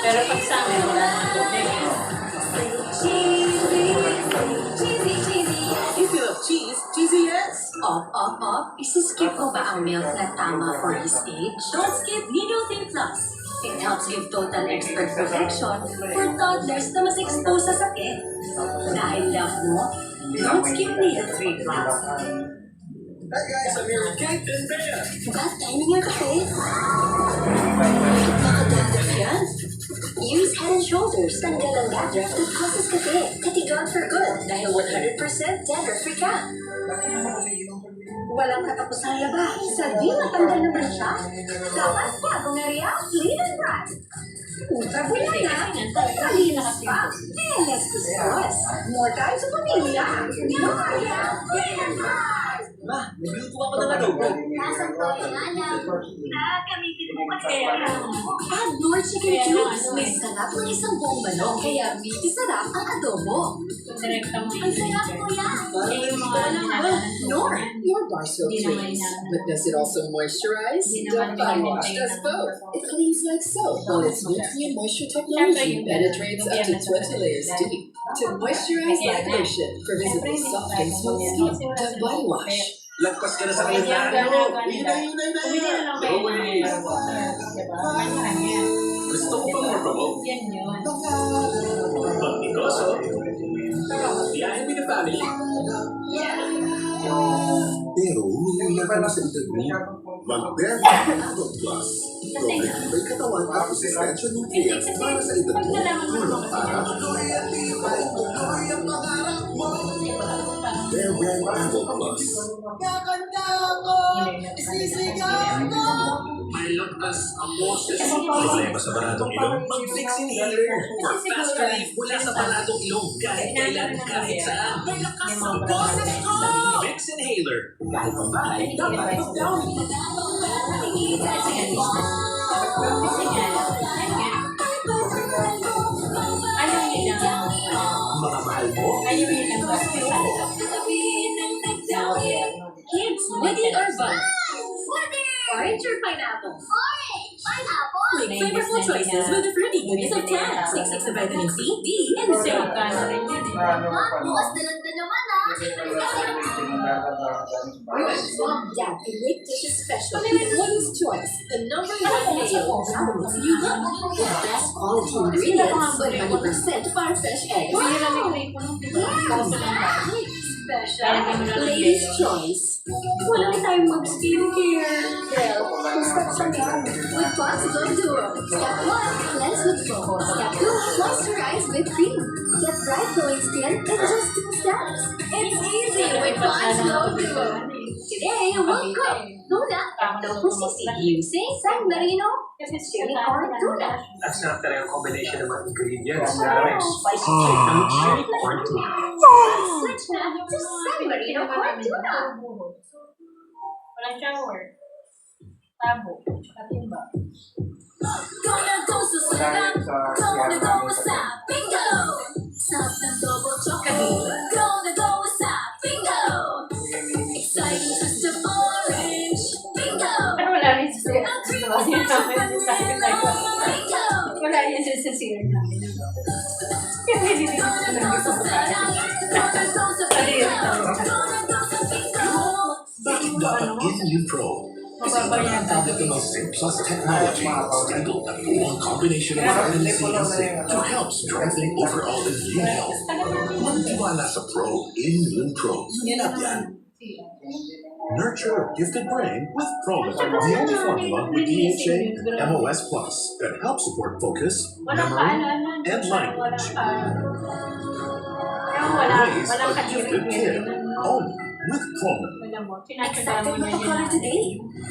Pero pag sa amin, wala nang problema. If you love cheese, cheesy yes. Isi-skip mo ba ang milk na tama for his age? Don't skip Nido Thin Plus. It helps give total expert protection for toddlers na mas exposed sa sakit. Dahil love mo, don't skip Nido 3 Plus. Hey guys, I'm here with Kate and Bea. Bad timing yung kape. Nakadadaf yan. Use Head and Shoulders. Tanggal ang dandruff that causes kape. Katigaan for good dahil 100% dandruff-free ka. Walang katapusang labas. Sa di matanggal naman siya. Dapat bagong area, Lean and Brad. Ultra bulana, ultra-linas pa. Less gustos. More time sa pamilya. Area, Lean and Brad. Ma, nagluto ako ng adobo. Nasaan po yung anak? Gamitin mo kasi add more chicken cubes. May sarap ng isang buong manok. Kaya miti sarap ang adobo. Direkta mo Ang sarap po yan. Eh, yung mga ginagawa Nor. Your bar soap cleans, but does it also moisturize? Dove Body Wash does both. It cleans like soap, while its nutrient moisture technology penetrates up to 20 layers deep to moisturize like lotion for visibly soft and smooth skin. Dove Body Wash. Lagpas ka na sa kanya. Bumili na lang kayo ng water. Diba? Kanya. Gusto ko bang mag-promote? Yan yun. But because of Biyahe with the family. Pero umiiyak ka sa edad mo. Mag-Bear Plus. May katawan at resistensya nutrients para sa edad mo. Tulong para Bear Brand Apple Plus. May lagpas ang boses. Problema sa baradong ilong? Mag-fix inhaler. For fast relief mula sa baradong ilong. Kahit kailan, kahit saan. May lakas ang boses ko! Fix inhaler. Kahit ang bahay, dapat mag-down. Kasi nga, ayaw yun ang Mga mahal mo. ayaw yun ang hospital. Kids, ready or bun? Orange or pineapple? Make flavorful choices with the fruity goodies of tan. 6 of vitamin C, D, and Kasi C. magkano rin yun eh. Dad can make dishes special with Women's Choice, the #1 mayo powerhouse you love. The best quality ingredients, 100% farm fresh eggs. Hindi lang may crepe mo nung pinapakaso lang ba? Special Ladies' Choice. Walang time mag-skincare. Well, prescription yan. With Possible Duo. Step 1, cleanse with foam. Step 2, moisturize with cream. Get bright glowing skin in just 2 steps. It's easy with Possible Duo. Today, we'll cook tuna at double CC using San Marino chili corn tuna. At sarap talaga ang combination ng mga ingredients. Grabe, spicy chicken ang chili corn tuna. Switch na to San Marino corn tuna. Walang shower. Tabo. Tsaka timba. Gonna go sa sarap, gonna go sa bingo. Sarap ng double chocolate, gonna go sa bingo. Exciting twist of orange, bingo. Pero wala rin sa siya. Ang cream Wala is rin special namin from sa akin. bingo. Wala rin sa siya namin. Kaya hindi din ako Gonna go sa sarap, gonna go sa bingo. Gonna go sa bingo. Bakit dapat Immune Pro? Kasi mababayan tablet ng Zinc Plus technology, stable at full combination of vitamin C and zinc to help strengthen overall immune health. Magtiwala sa Pro, Immune Pro. Yan yan. Nurture a gifted brain with Prolin, the only formula with DHA and MOS Plus that helps support focus, walang memory, paalala. and language. Raise Walang a gifted kid, only with Prolin. Alam mo, pinatsagaan mo Excited na with the color yun. today.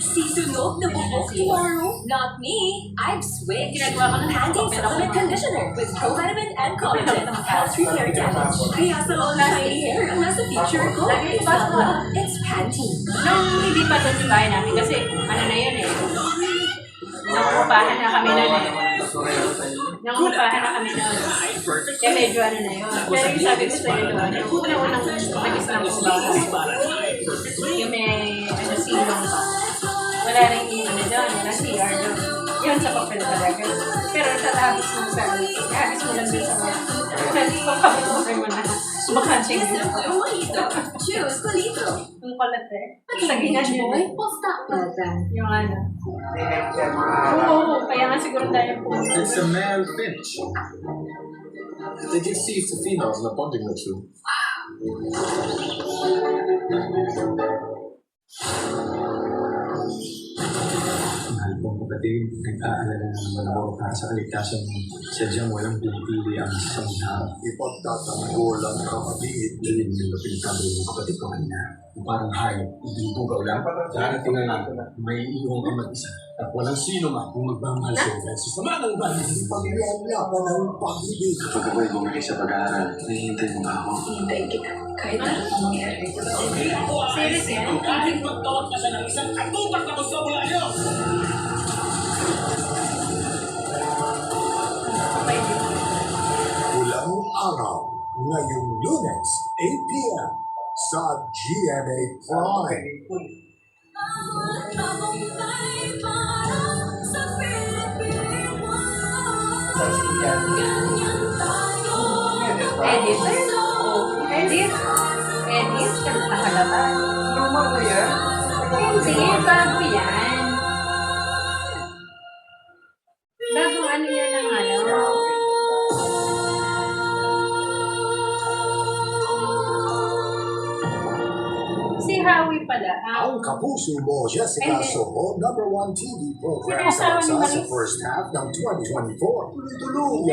Season na buhok tomorrow. Not me. I've switched. Ginagawa ko ng Panting Supplement Conditioner with provitamin and collagen helps repair damage. Kaya sa long shiny hair ang nasa future ko. It's not love, it's Pantene. Nung hindi pa doon yung bahay namin, kasi ano na yun eh. Nangungupahan na kami na eh. Nangungupahan na kami na. Kaya medyo ano na yun. Pero yung sabi ko sa'yo doon, yung unang-unang nagis na ako sa bahay. Yung may ano silong pa. Wala rin yung ano doon, wala CR doon. Yun sa papel talaga. Pero tatapos mo sa ihagis mo lang doon sa mga papapapapapay mo na bakante mo. Choose Palito. Yung kulat eh. Sa ginan yun eh. Yung ano. Oo, kaya nga siguro tayo po. It's a male finch. They give seeds to females in a bonding ritual. Mahal kong kapatid, nag-aalala naman ako para sa kaligtasan mo. Sadyang walang pinipili ang isang tao. Ipagtatanggolan ka kapatid. Dilim ng pinagtabi ng kapatid ko kanina. Parang hayop, ibibugaw lang. Darating na lang, may iiwang ka mag-isa. At walang sino man kung magmamahal sa iyo. Sa sama ng bahay. Paglalaban ng pag-ibig. Kapag ako'y bumalik sa pag-aaral, nahihintay mo ba ako? Hintayin kita. Kahit anong mangyari. Serious yan? Kahit magtawag ka siya ng isang katutak na vocabulary. Pulang araw, ngayong Lunes, 8 p.m. sa GMA Prime. Edit. Edit. Edit. Nakalaba. Normal na yan. Hindi, bago yan. Bagong ano yan ng ano. Si Howie pala. Ang Kapuso Mo, Jessica Soho, #1 TV program Sinasawa sa ni Maris. first half ng 2024. Tuloy-tuloy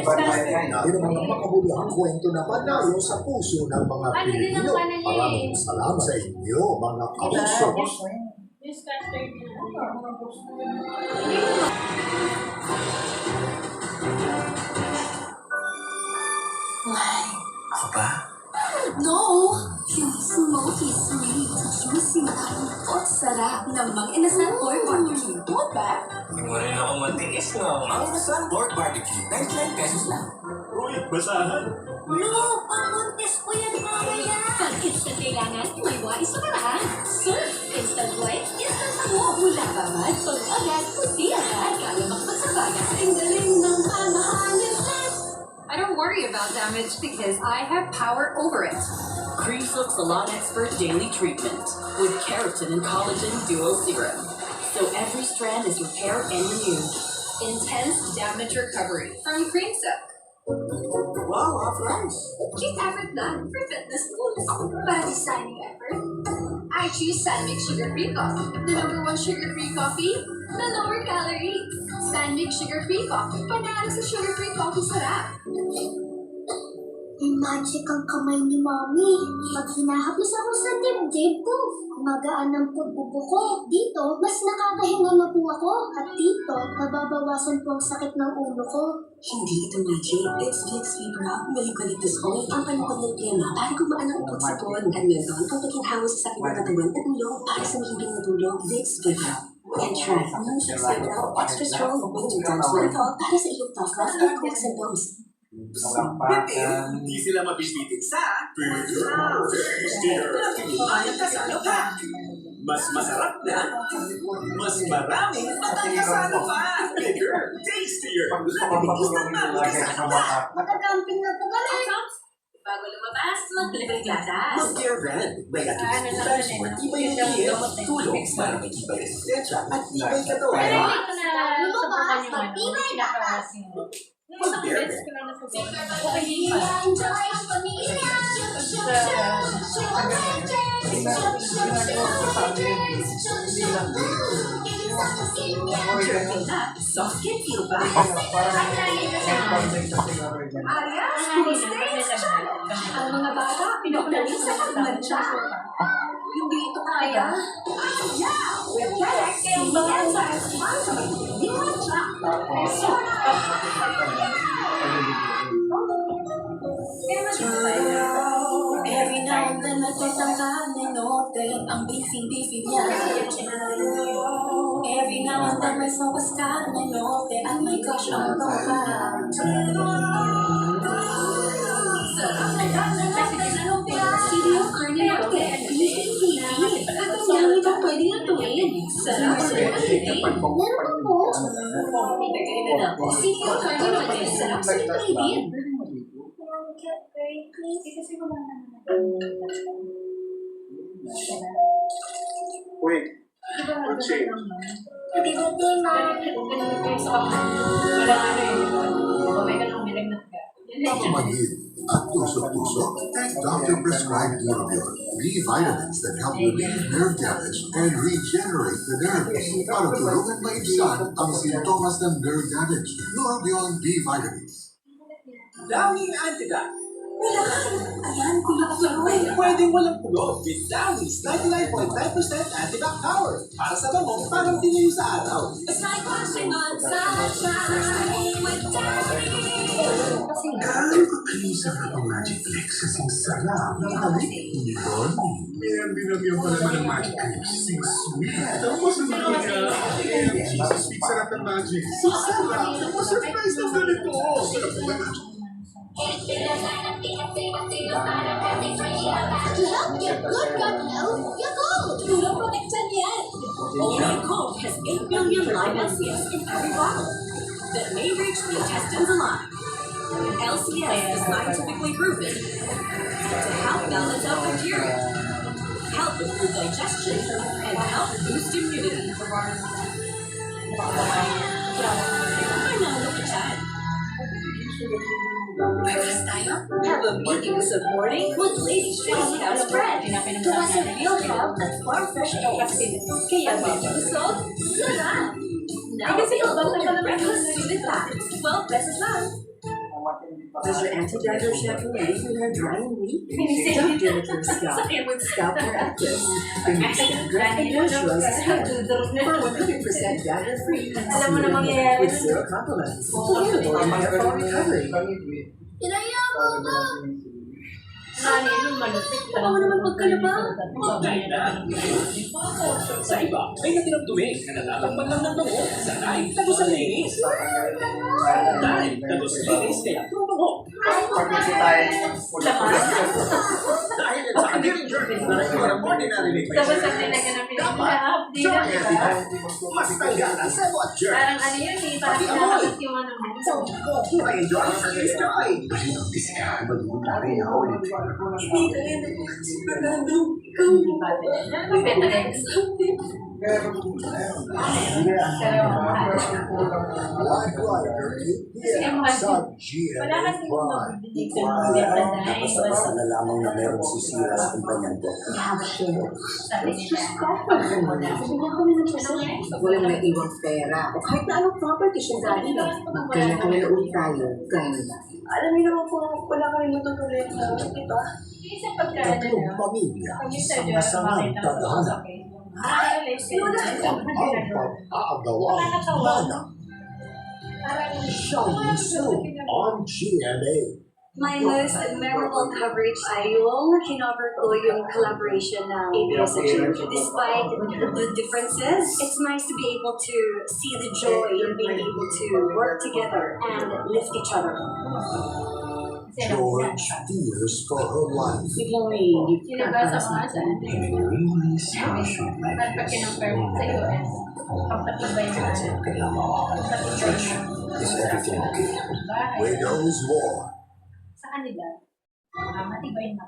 natin ang mga makabulihang kwento na panayo sa puso ng mga Ano din ang Pilipino. ano niya eh? Maraming salamat sa inyo, mga kapuso. Just after yun. Ako ba? No! Yung smoky sweet, juicy malambot, sarap ng mga inasal pork barbecue. What ba? Hindi mo rin ako matiis, no? Ang Masal Pork Barbecue, 99 pesos lang. Uy, basahan. No! Pamuntis ko yan mamaya! Pag instant kailangan, may wais sa paraan. Surf! Instant white, instant ako. Mula babad, pag-agad, puti agad. Kaya makapagsabayan. Ang galing ng pamahalan. I don't worry about damage because I have power over it. Cream Silk Salon Expert Daily Treatment with keratin and collagen duo serum. So every strand is repaired and renewed. Intense damage recovery from Cream Silk. Wow, half-rice. Keep effort done for fitness goals. Para designing effort, I choose Sandmix Sugar-Free Coffee. The #1 sugar-free coffee, the lower calories. Sandmix Sugar-Free Coffee. Panalo sa sugar-free coffee sarap. May magic ang kamay ni Mommy. Pag hinahapos ako sa dibdib ko, gumagaan ang pagbubuko. Dito, mas nakakahinga na po ako. At dito, nababawasan po ang sakit ng ulo ko. Hindi ito magic. It's Vicks Vibra. May eucalyptus oil ang panukod ng plema para gumaan ang upot sa tuwan. At meron ang pagkakinhawa sa sakit ng katawan at ulo para sa mahimbing na tulog. Vicks Vibra. And try new Vicks Vibra extra strong winter times menthol para sa iyong tough cough and cold symptoms. Hindi sila mabibitin sa Bigger, Tastier, at kasalo pa. Mas masarap na, mas marami at ang kasalo pa. Bigger, Tastier, labing isang mami kasalo pa. Magkakamping na po kami. Bago lumabas, mag-libre gatas. Mag-Dear Brand, may activity times more tibay ng diet, tulong para may tibay resistensya at tibay katawan. Pero hindi ko na subukan yung ano, pinakawasin mo. Yung isang beses ko lang nasubukan. Okay din pa. Enjoy ang pamilya. Soft kid feel ba? Ang mga bata, pinagdalisan ang mantsa. Hindi ito kaya. Yeah! With Galax, hindi yan sa responsible. Hindi mantsa. Every now and then nagtatangka ng note ang beefy niya. Every now and then may sawas ka ng note at may crush ang baka. Studio Carne Norte. Beefy. At ang yan, ito pwede na tuwing. Sarap sa mga Meron ako. Sige, kaya naman din. Sarap sa mga din. Get very please. Kasi wala Wait, what's it? Happy birthday, Mom. Papa Magid, at tusok-tusok, doctor prescribed Neurobion, B vitamins that help relieve nerve damage and regenerate the nerves para tulungan maibsan ang sintomas ng nerve damage. Neurobion B vitamins. Downing Antidote. Ayan, kulap-tuloy. Pwedeng walang tulog with Downy's 99.9% antibac power. Para sa bango, parang tinayo sa araw. It's like washing on sunshine with Gaano ka-clean ang Magic Flix kasing sarap ng halik. Yun, may binagyan pa naman ng Magic Flix. Sing sweet. Tapos ang mga Jesus, sweet sarap ng Magic. So sarap. Tapos surprise ng ganito. Sarap ng Magic. To help get good gut health, Yakult. Puro protection yan. Only Yakult has 8 billion live LCS in every bottle that may reach the intestines alive. LCS is scientifically proven to help balance out bacteria, help improve digestion, and help boost immunity. Ano mo ka dyan? Breakfast tayo? Have a meeting this morning with Lady Tracy House Bread. Gawa sa real health at farm fresh eggs. Kaya medyo busog, sarap! Now available in breakfast with that. 12 pesos lang. Does your anti-dandruff shampoo leave your hair dry and weak? Don't give it your scalp with Scalp Care Active. Breath and hair shampoo for 100% dandruff-free and with zero compliments. Available in hair fall recovery. Inaya mo ba? Oo naman pagkalabang. Sa iba, may natirang dumi na natatakpan lang ng bango. Sa tayo, tagos ang linis. Dahil tagos linis, kaya tumango. Dahil sa kanilang journey na yung ordinary liquid. Tapos ang nilagyan ng pinaka-update na, di ba? Mas tagalan sa what journey. Parang ano yun eh, parang pinakakat yung ano mo. Enjoy ang service joy. Wala kasi kung magbibigay ka ng benta dahil basta nalaman na meron sisira sa kumpanya ko. sabi nila. Walang naiwang pera. O kahit na anong property siya galing. Kaya kung naulit tayo, kaya nila. Alam niyo naman po, wala kami matutuloy na, di ba? Isang pagkaano na, pamilya pag yung sa Diyos, makita ko sa sakit. Aagawa Parang Showing soon on GMA. My most memorable coverage ay yung kinover ko yung collaboration ng ABS-CBN. Despite the differences, it's nice to be able to see the joy in being able to work together and lift each other. George fears for her life. Biglang may yung nabasa ko nga sa at pag kinompare mo sa US, kapatibay na Is everything okay? Widow's War. sa kanila, matibay na